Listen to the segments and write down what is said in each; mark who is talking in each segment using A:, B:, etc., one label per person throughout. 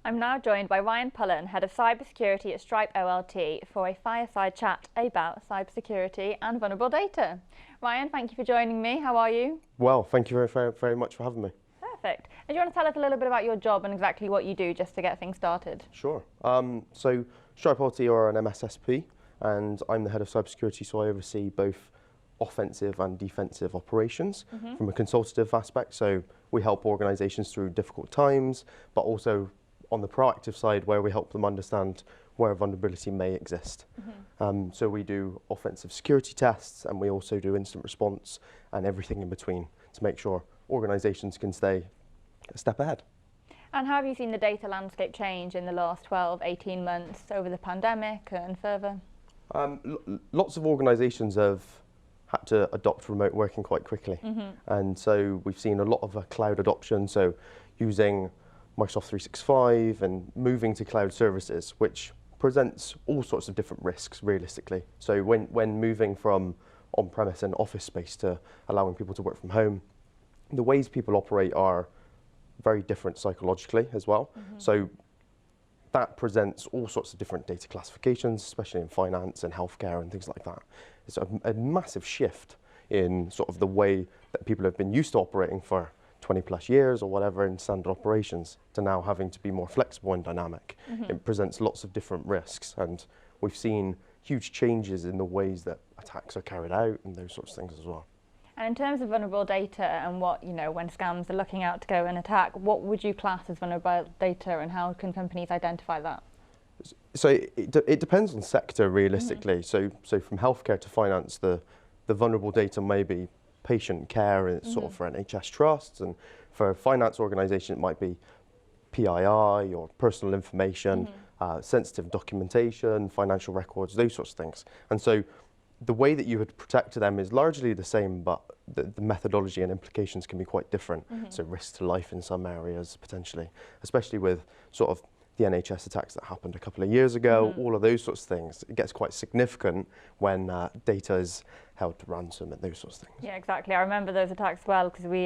A: I'm now joined by Ryan Pullen, Head of Cybersecurity at Stripe OLT, for a fireside chat about cybersecurity and vulnerable data. Ryan, thank you for joining me. How are you?
B: Well, thank you very much for having me.
A: Perfect. And do you want to tell us a little bit about your job and exactly what you do just to get things started?
B: Sure. So Stripe OLT are an MSSP, and I'm the Head of Cybersecurity, so I oversee both offensive and defensive operations from a consultative aspect. So we help organizations through difficult times, but also on the proactive side where we help them understand where vulnerability may exist. So we do offensive security tests, and we also do incident response and everything in between to make sure organizations can stay a step ahead.
A: And how have you seen the data landscape change in the last 12, 18 months over the pandemic and further?
B: Lots of organizations have had to adopt remote working quite quickly. And so we've seen a lot of cloud adoption, so using Microsoft 365 and moving to cloud services, which presents all sorts of different risks realistically. So when moving from on-premise and office space to allowing people to work from home, the ways people operate are very different psychologically as well. So that presents all sorts of different data classifications, especially in finance and healthcare and things like that. It's a massive shift in sort of the way that people have been used to operating for 20 plus years or whatever in standard operations to now having to be more flexible and dynamic. It presents lots of different risks, and we've seen huge changes in the ways that attacks are carried out and those sorts of things as well.
A: And in terms of vulnerable data and what, when scams are looking out to go and attack, what would you class as vulnerable data and how can companies identify that?
B: So it depends on sector realistically. So from healthcare to finance, the vulnerable data may be patient care and sort of for NHS trusts, and for a finance organisation it might be PII or personal information, sensitive documentation, financial records, those sorts of things. And so the way that you would protect them is largely the same, but the methodology and implications can be quite different. So risk to life in some areas potentially, especially with sort of the NHS attacks that happened a couple of years ago, all of those sorts of things. It gets quite significant when data is held to ransom and those sorts of things.
A: Yeah, exactly. I remember those attacks well because we,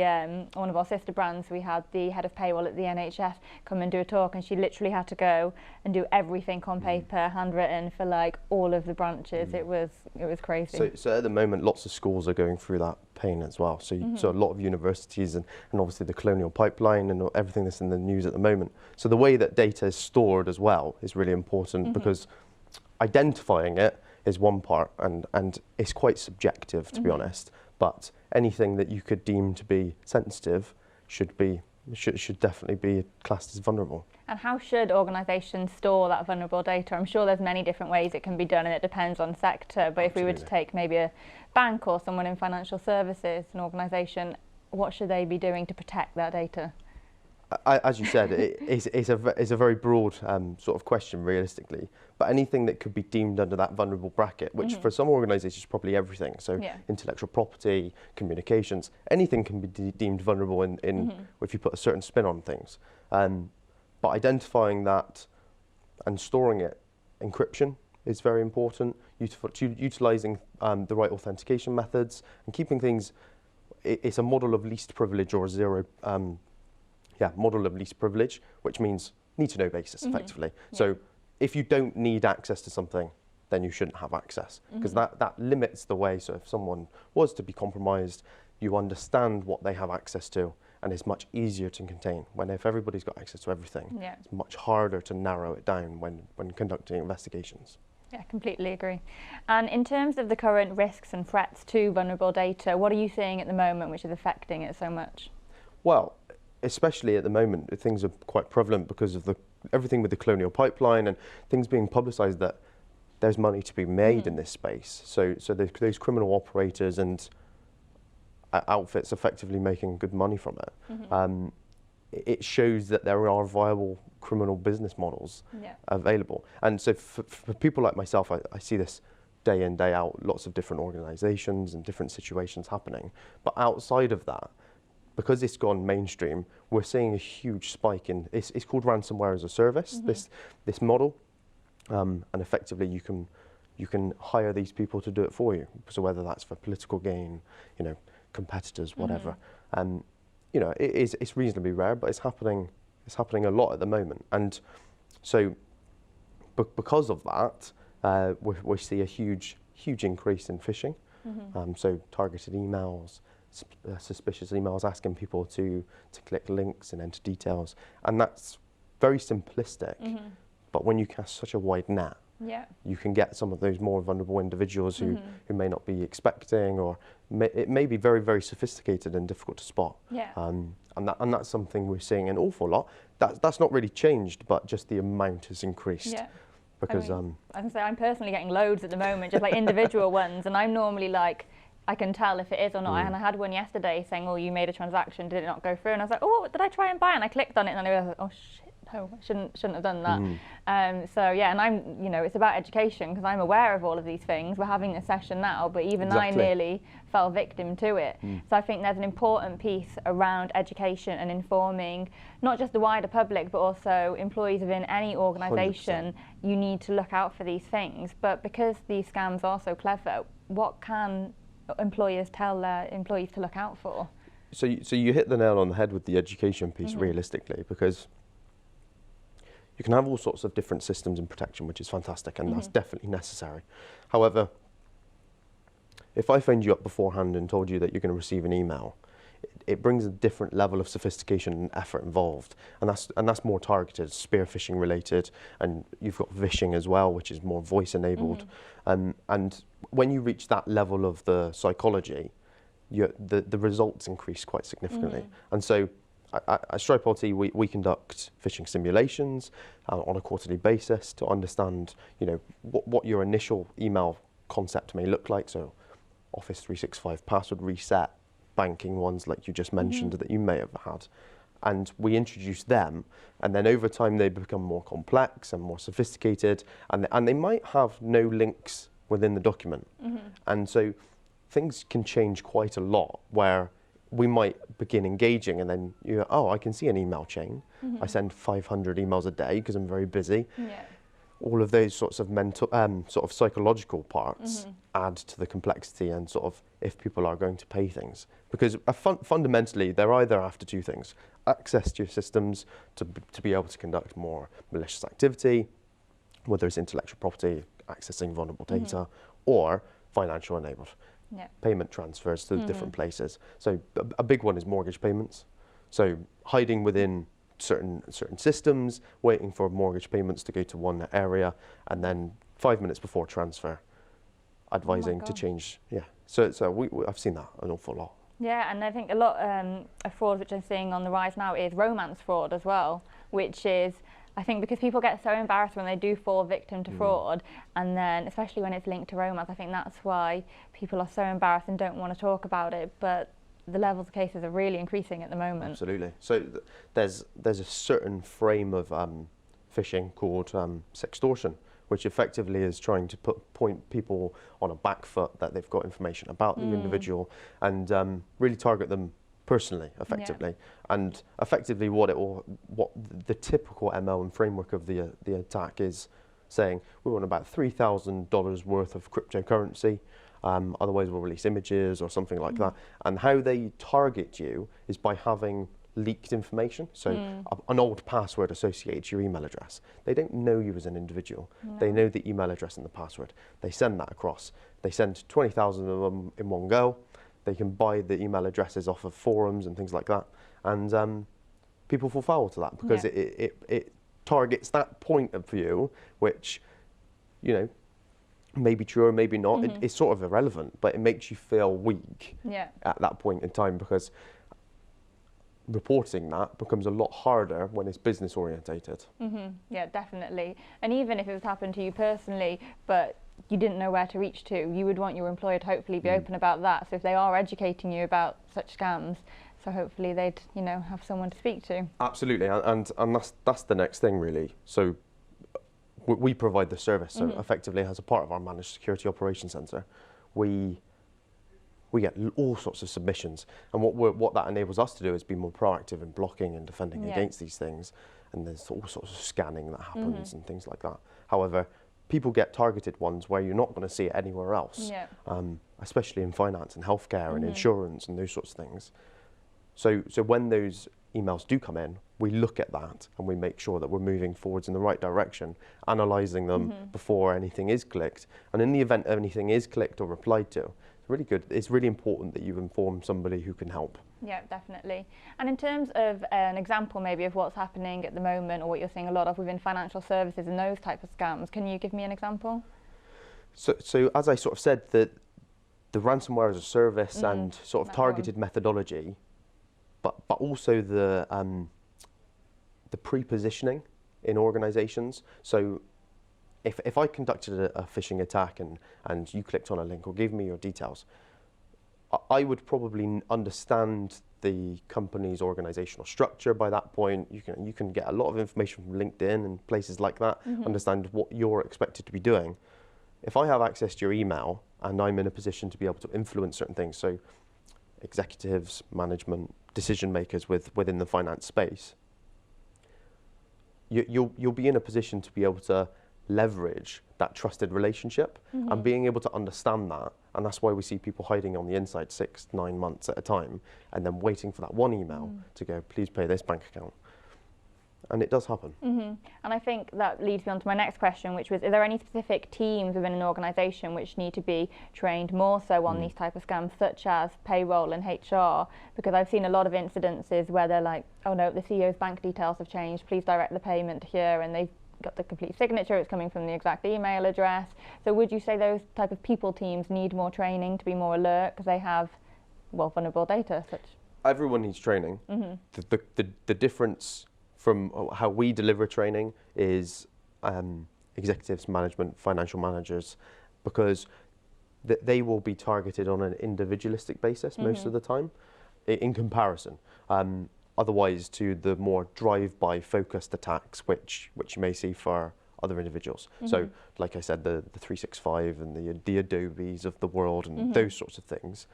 A: one of our sister brands, we had the head of payroll at the NHS come and do a talk, and she literally had to go and do everything on paper, handwritten for like all of the branches. It was crazy.
B: So at the moment, lots of schools are going through that pain as well. So, so a lot of universities and obviously the colonial pipeline and everything that's in the news at the moment. So the way that data is stored as well is really important because identifying it is one part, and it's quite subjective to be honest, but anything that you could deem to be sensitive should definitely be classed as vulnerable.
A: And how should organisations store that vulnerable data? I'm sure there's many different ways it can be done and it depends on sector, but if we were to take maybe a bank or someone in financial services, an organisation, what should they be doing to protect that data?
B: As you said, it's a very broad sort of question realistically, but anything that could be deemed under that vulnerable bracket, which for some organisations is probably everything, so intellectual property, communications, anything can be deemed vulnerable if you put a certain spin on things. But identifying that and storing it, encryption is very important, utilising the right authentication methods and keeping things, it's a model of least privilege or zero model of least privilege, which means need-to-know basis, effectively. So if you don't need access to something, then you shouldn't have access, because that limits the way. So if someone was to be compromised, you understand what they have access to, and it's much easier to contain. When if everybody's got access to everything, it's much harder to narrow it down when conducting investigations.
A: Yeah, completely agree. And in terms of the current risks and threats to vulnerable data, what are you seeing at the moment which is affecting it so much?
B: Well, especially at the moment, things are quite prevalent because of everything with the colonial pipeline and things being publicised that there's money to be made in this space. So those criminal operators and outfits effectively making good money from it. It shows that there are viable criminal business models available. And so for people like myself, I see this day in, day out, lots of different organisations and different situations happening. But outside of that, because it's gone mainstream, we're seeing a huge spike in, it's called ransomware as a service, this model, and effectively you can hire these people to do it for you. So whether that's for political gain, competitors, whatever. It's reasonably rare, but it's happening It's happening a lot at the moment. And so because of that, we see a huge increase in phishing. So targeted emails, suspicious emails asking people to click links and enter details. And that's very simplistic. But when you cast such a wide net, you can get some of those more vulnerable individuals who may not be expecting, or it may be very, very sophisticated and difficult to spot. And that's something we're seeing an awful lot. That's not really changed, but just the amount has increased. Because
A: I can say I'm personally getting loads at the moment, just like individual ones, and I'm normally like, I can tell if it is or not. And I had one yesterday saying, "Oh, you made a transaction, did it not go through?" And I was like, "Oh, did I try and buy?" And I clicked on it, and I realized, "Oh shit, no, I shouldn't have done that." So yeah, and I'm, it's about education, because I'm aware of all of these things. We're having a session now, but even I nearly fell victim to it. So I think there's an important piece around education and informing not just the wider public, but also employees within any organisation. 100%. You need to look out for these things. But because these scams are so clever, what can employers tell their employees to look out for?
B: So you hit the nail on the head with the education piece, realistically, because you can have all sorts of different systems and protection, which is fantastic, and that's definitely necessary. However, if I phoned you up beforehand and told you that you're going to receive an email, it brings a different level of sophistication and effort involved, and that's more targeted, spear phishing related, and you've got vishing as well, which is more voice enabled. And when you reach that level of the psychology, the results increase quite significantly. And so at Stripe LT, we conduct phishing simulations on a quarterly basis to understand, what your initial email concept may look like. So Office 365 password reset, banking ones like you just mentioned that you may have had. And we introduce them, and then over time they become more complex and more sophisticated, and they might have no links within the document. And so things can change quite a lot, where we might begin engaging, and then I can see an email chain. I send 500 emails a day because I'm very busy. All of those sorts of mental, sort of psychological parts add to the complexity, and sort of if people are going to pay things. Because fundamentally, they're either after two things: access to your systems to be able to conduct more malicious activity, whether it's intellectual property, accessing vulnerable data, or financial enabled. Payment transfers to different places. So a big one is mortgage payments. So hiding within certain systems, waiting for mortgage payments to go to one area, and then 5 minutes before transfer, advising to change. So I've seen that an awful lot.
A: Yeah, and I think a lot of fraud which I'm seeing on the rise now is romance fraud as well, which is, I think, because people get so embarrassed when they do fall victim to fraud, and then especially when it's linked to romance, I think that's why people are so embarrassed and don't want to talk about it. But the levels of cases are really increasing at the moment.
B: Absolutely. So there's a certain frame of phishing called sextortion, which effectively is trying to point people on a back foot that they've got information about the individual, and really target them personally, effectively. And effectively what the typical ML and framework of the attack is saying, we want about $3,000 worth of cryptocurrency, otherwise we'll release images or something like that. And how they target you is by having leaked information. So an old password associated to your email address. They don't know you as an individual. They know the email address and the password. They send that across. They send 20,000 of them in one go. They can buy the email addresses off of forums and things like that. And people fall foul to that, because it targets that point of view, which, may be true or maybe not. It's sort of irrelevant, but it makes you feel weak at that point in time, because reporting that becomes a lot harder when it's business orientated. Yeah,
A: definitely. And even if it was happened to you personally, but you didn't know where to reach to, you would want your employer to hopefully be open about that. So if they are educating you about such scams, so hopefully they'd have someone to speak to.
B: Absolutely, and that's the next thing, really. So we provide the service. So effectively, as a part of our managed security operations center, we get all sorts of submissions, and what that enables us to do is be more proactive in blocking and defending against these things. And there's all sorts of scanning that happens and things like that. However, people get targeted ones where you're not going to see it anywhere else, especially in finance and healthcare and insurance and those sorts of things. So when those emails do come in, we look at that and we make sure that we're moving forwards in the right direction, analysing them before anything is clicked. And in the event anything is clicked or replied to, it's really important that you inform somebody who can help.
A: Yeah, definitely. And in terms of an example maybe of what's happening at the moment, or what you're seeing a lot of within financial services and those types of scams, can you give me an example?
B: So as I sort of said, the ransomware as a service and sort of targeted methodology, but also the pre-positioning in organisations. So if I conducted a phishing attack and you clicked on a link or gave me your details, I would probably understand the company's organisational structure by that point. You can get a lot of information from LinkedIn and places like that, understand what you're expected to be doing. If I have access to your email and I'm in a position to be able to influence certain things, so executives, management, decision makers within the finance space, you'll be in a position to be able to leverage that trusted relationship and being able to understand that. And that's why we see people hiding on the inside 6-9 months at a time and then waiting for that one email to go, please pay this bank account. And it does happen.
A: And I think that leads me on to my next question, which was, are there any specific teams within an organisation which need to be trained more so on these type of scams, such as payroll and HR? Because I've seen a lot of incidences where they're like, oh no, the CEO's bank details have changed, please direct the payment here, and they've got the complete signature, it's coming from the exact email address. So would you say those type of people teams need more training to be more alert because they have, well, vulnerable data?
B: Everyone needs training. The difference from how we deliver training is executives, management, financial managers, because they will be targeted on an individualistic basis most of the time in comparison. Otherwise to the more drive-by focused attacks which you may see for other individuals. So like I said, the 365 and the Adobes of the world and those sorts of things.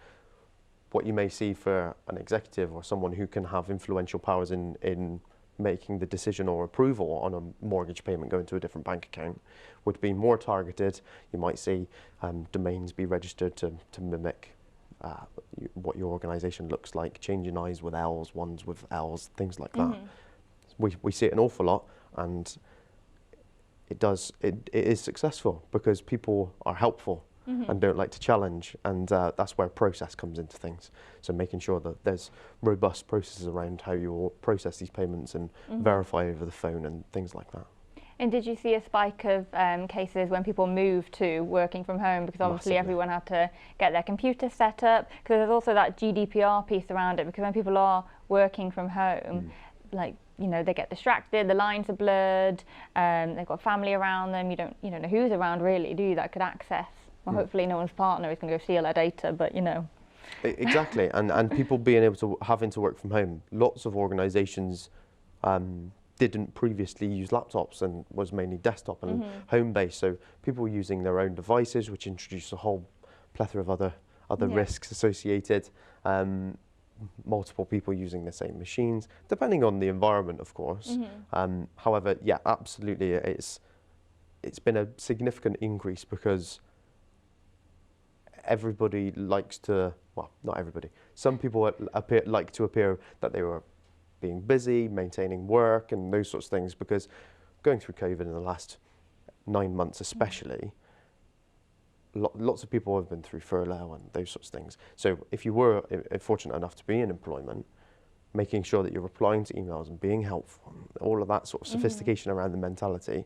B: What you may see for an executive or someone who can have influential powers in making the decision or approval on a mortgage payment going to a different bank account would be more targeted. You might see domains be registered to mimic what your organisation looks like, changing I's with L's, ones with L's, things like that. We see it an awful lot, and it is successful because people are helpful and don't like to challenge, and that's where process comes into things. So making sure that there's robust processes around how you process these payments and verify over the phone and things like that.
A: And did you see a spike of cases when people moved to working from home? Because obviously everyone had to get their computer set up. Because there's also that GDPR piece around it. Because when people are working from home, like, you know, they get distracted, the lines are blurred, they've got family around them. You don't know who's around really, do you, that could access? Well, hopefully no one's partner is going to go steal their data, but you know.
B: Exactly, and people having to work from home. Lots of organisations didn't previously use laptops and was mainly desktop and home-based. So people were using their own devices, which introduced a whole plethora of other risks associated. Multiple people using the same machines, depending on the environment, of course. However, yeah, absolutely, it's been a significant increase because everybody likes to, well, not everybody, some people like to appear that they were being busy, maintaining work and those sorts of things, because going through COVID in the last 9 months especially, lots of people have been through furlough and those sorts of things. So if you were fortunate enough to be in employment, making sure that you're replying to emails and being helpful, all of that sort of sophistication around the mentality,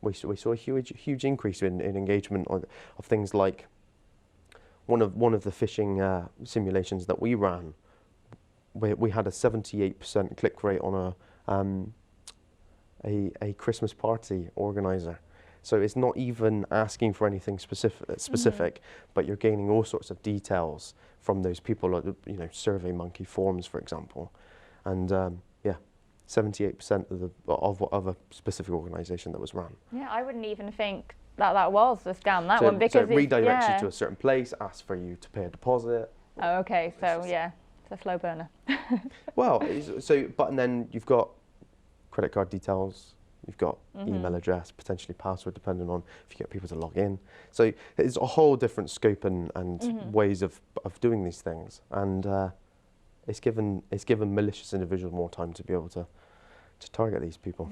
B: we saw a huge increase in engagement of things like one of the phishing simulations that we ran. We had a 78% click rate on a Christmas party organizer. So it's not even asking for anything specific, but you're gaining all sorts of details from those people, like, you know, SurveyMonkey forms, for example, and 78% of a specific organisation that was run.
A: Yeah, I wouldn't even think that was a scam, that one, because
B: so it redirects you to a certain place, asks for you to pay a deposit.
A: Oh, okay, so yeah, it's a slow burner.
B: Well, and then you've got credit card details, you've got email address, potentially password, depending on if you get people to log in. So it's a whole different scope and ways of doing these things. And it's given malicious individuals more time to be able to target these people.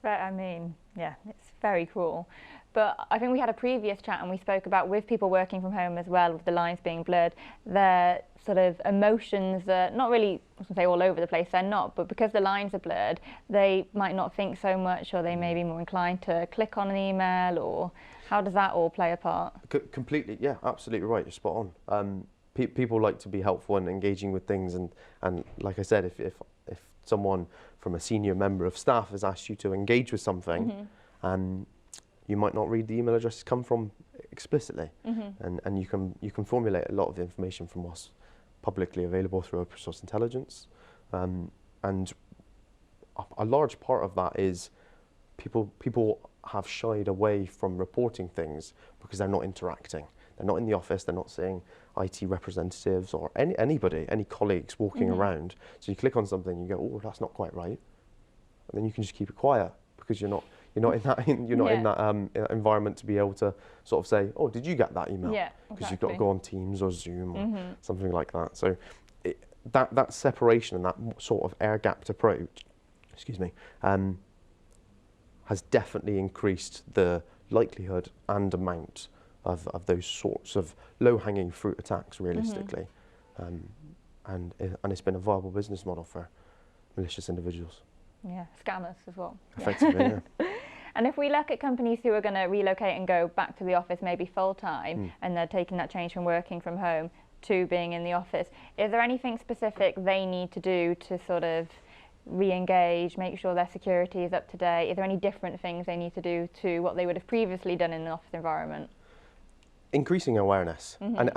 A: Yeah, it's very cruel. But I think we had a previous chat and we spoke about, with people working from home as well, with the lines being blurred, their sort of emotions are not really, I was going to say all over the place, they're not, but because the lines are blurred, they might not think so much, or they may be more inclined to click on an email, or how does that all play a part?
B: Completely, yeah, absolutely right, you're spot on. People like to be helpful and engaging with things, and like I said, if someone from a senior member of staff has asked you to engage with something, you might not read the email addresses come from explicitly, and you can formulate a lot of the information from what's publicly available through open source intelligence, and a large part of that is people have shied away from reporting things because they're not interacting. They're not in the office. They're not seeing IT representatives or any colleagues walking around. So you click on something, you go, oh, that's not quite right, and then you can just keep it quiet because you're not in that environment to be able to sort of say, oh, did you get that email?
A: Yeah,
B: because you've got to go on Teams or Zoom or something like that. So that separation and that sort of air-gapped approach, has definitely increased the likelihood and amount of those sorts of low-hanging fruit attacks, realistically, and it's been a viable business model for malicious individuals.
A: Yeah, scammers as well.
B: Effectively, yeah.
A: And if we look at companies who are going to relocate and go back to the office maybe full-time, and they're taking that change from working from home to being in the office, is there anything specific they need to do to sort of re-engage, make sure their security is up to date? Is there any different things they need to do to what they would have previously done in the office environment?
B: Increasing awareness, and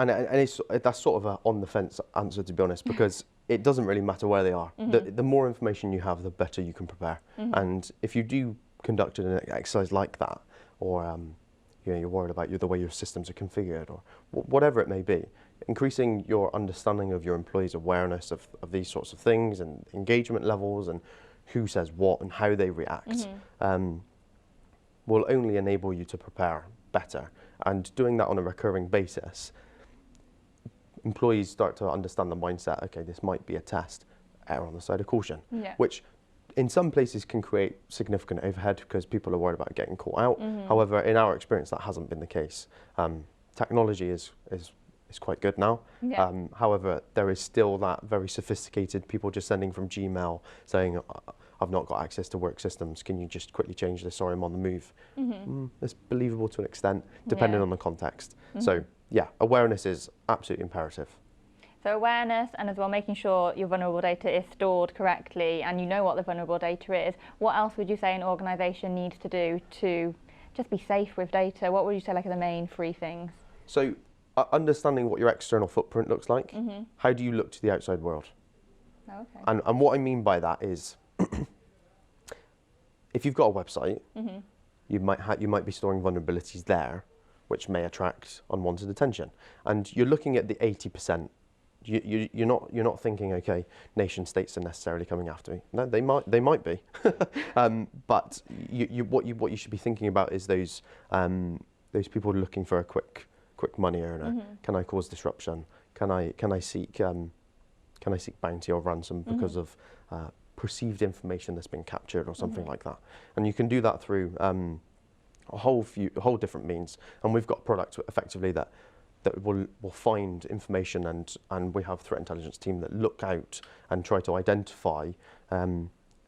B: that's sort of a on the fence answer, to be honest, because it doesn't really matter where they are. The more information you have, the better you can prepare. And if you do conduct an exercise like that, or you're worried about the way your systems are configured, or whatever it may be, increasing your understanding of your employees' awareness of these sorts of things and engagement levels and who says what and how they react will only enable you to prepare better. And doing that on a recurring basis, employees start to understand the mindset, okay, this might be a test, err on the side of caution, which in some places can create significant overhead because people are worried about getting caught out. However, in our experience, that hasn't been the case. Technology is quite good now. However, there is still that very sophisticated people just sending from Gmail saying, I've not got access to work systems, can you just quickly change this, or I'm on the move. It's believable to an extent, depending on the context. So yeah, awareness is absolutely imperative.
A: So awareness, and as well making sure your vulnerable data is stored correctly and you know what the vulnerable data is. What else would you say an organisation needs to do to just be safe with data? What would you say are the main 3 things?
B: So understanding what your external footprint looks like. How do you look to the outside world?
A: Okay.
B: And what I mean by that is, if you've got a website, you might be storing vulnerabilities there, which may attract unwanted attention. And you're looking at the 80%. You're not thinking, okay, nation states are necessarily coming after me. No, they might be. But what you should be thinking about is those people looking for a quick money earner. Can I cause disruption? Can I seek bounty or ransom because of perceived information that's been captured or something like that? And you can do that through a whole different means. And we've got products effectively that will find information, and we have a threat intelligence team that look out and try to identify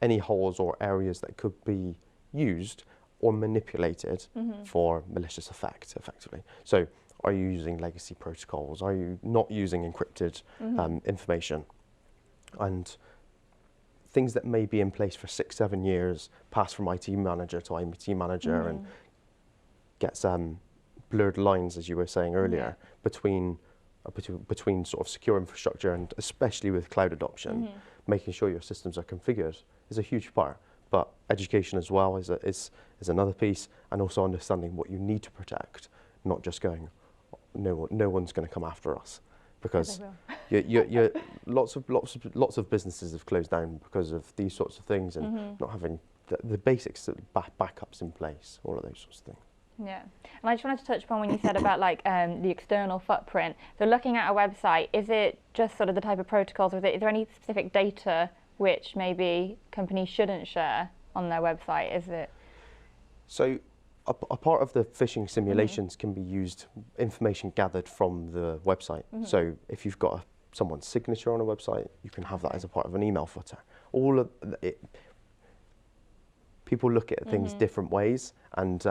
B: any holes or areas that could be used or manipulated for malicious effect, effectively. So are you using legacy protocols? Are you not using encrypted information? And things that may be in place for 6-7 years pass from IT manager to IT manager and gets blurred lines, as you were saying earlier, between sort of secure infrastructure, and especially with cloud adoption, making sure your systems are configured is a huge part. But education as well is another piece, and also understanding what you need to protect, not just going, no one's going to come after us, because lots of businesses have closed down because of these sorts of things and not having the basics, backups in place, all of those sorts of things.
A: Yeah, and I just wanted to touch upon when you said about like the external footprint. So looking at a website, is it just sort of the type of protocols, or is there any specific data which maybe companies shouldn't share on their website? Is it?
B: So a part of the phishing simulations can be used information gathered from the website. So if you've got someone's signature on a website, you can have that as a part of an email footer. All of it, people look at things different ways, and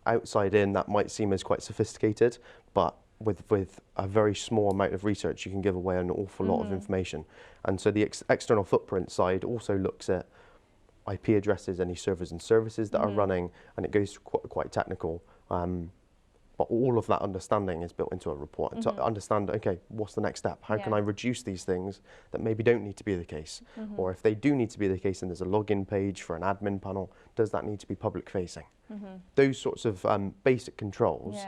B: outside in that might seem as quite sophisticated, but with a very small amount of research you can give away an awful lot of information. And so the external footprint side also looks at IP addresses, any servers and services that are running, and it goes quite technical. But all of that understanding is built into a report to understand, okay, what's the next step? How can I reduce these things that maybe don't need to be the case? Or if they do need to be the case and there's a login page for an admin panel, does that need to be public facing? Those sorts of basic controls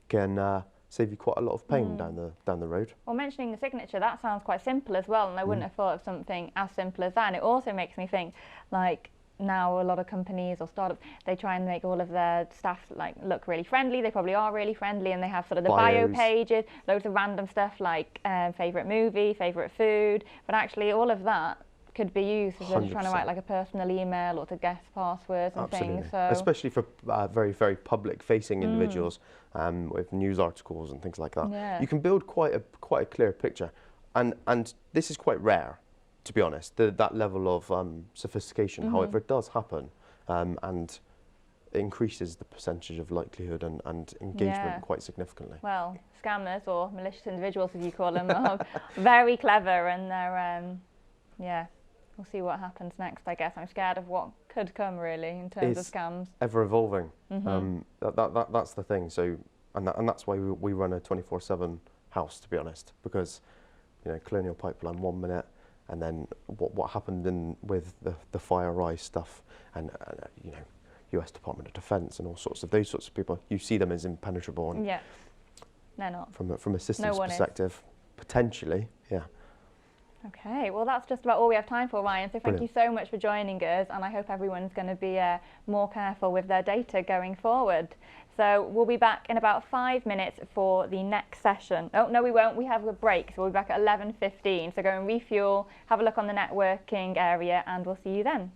B: can save you quite a lot of pain down the road.
A: Well, mentioning the signature, that sounds quite simple as well, and I wouldn't have thought of something as simple as that. And it also makes me think, like, now a lot of companies or startups, they try and make all of their staff like look really friendly. They probably are really friendly, and they have sort of the bio pages, loads of random stuff like favourite movie, favourite food, but actually all of that could be used if they're trying to write like a personal email or to guess passwords and things. So
B: especially for very, very public-facing individuals with news articles and things like that. You can build quite a clear picture, and this is quite rare, to be honest. That level of sophistication, however, it does happen, and it increases the percentage of likelihood and engagement quite significantly.
A: Well, scammers or malicious individuals, as you call them, are very clever, and they're we'll see what happens next, I guess. I'm scared of what could come, really, in terms of scams.
B: Ever evolving. That's the thing. So, and that's why we run a 24/7 house, to be honest, because Colonial Pipeline 1 minute, and then what happened with the FireEye stuff, and US Department of Defence and all sorts of those sorts of people. You see them as impenetrable, and
A: they're not.
B: From a systems perspective, potentially,
A: Okay, well that's just about all we have time for, Ryan, so thank you so much for joining us, and I hope everyone's going to be more careful with their data going forward. So we'll be back in about 5 minutes for the next session. Oh, no we won't, we have a break, so we'll be back at 11:15, so go and refuel, have a look on the networking area, and we'll see you then.